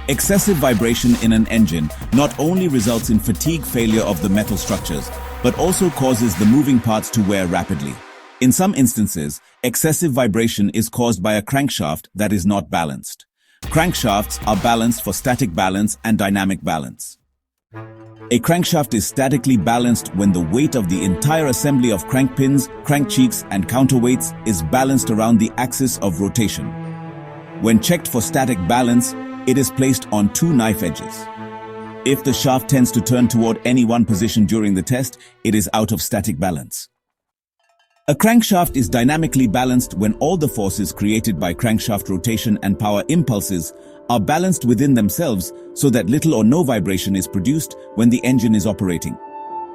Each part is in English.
Excessive vibration in an engine not only results in fatigue failure of the metal structures, but also causes the moving parts to wear rapidly. In some instances, excessive vibration is caused by a crankshaft that is not balanced. Crankshafts are balanced for static balance and dynamic balance. A crankshaft is statically balanced when the weight of the entire assembly of crank pins, crank cheeks, and counterweights is balanced around the axis of rotation. When checked for static balance, it is placed on two knife edges. If the shaft tends to turn toward any one position during the test, it is out of static balance. A crankshaft is dynamically balanced when all the forces created by crankshaft rotation and power impulses are balanced within themselves so that little or no vibration is produced when the engine is operating.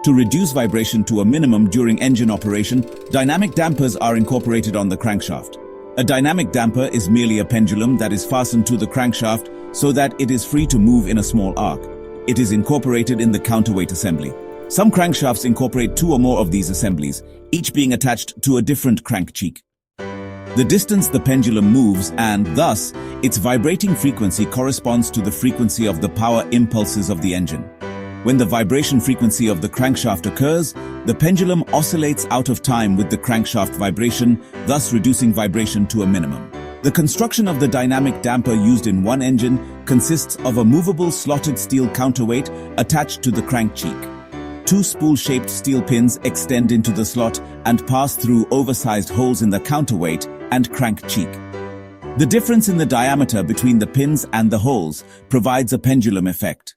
To reduce vibration to a minimum during engine operation, dynamic dampers are incorporated on the crankshaft. A dynamic damper is merely a pendulum that is fastened to the crankshaft so that it is free to move in a small arc. It is incorporated in the counterweight assembly. Some crankshafts incorporate two or more of these assemblies, each being attached to a different crank cheek. The distance the pendulum moves and, thus, its vibrating frequency corresponds to the frequency of the power impulses of the engine. When the vibration frequency of the crankshaft occurs, the pendulum oscillates out of time with the crankshaft vibration, thus reducing vibration to a minimum. The construction of the dynamic damper used in one engine consists of a movable slotted steel counterweight attached to the crank cheek. Two spool-shaped steel pins extend into the slot and pass through oversized holes in the counterweight and crank cheek. The difference in the diameter between the pins and the holes provides a pendulum effect.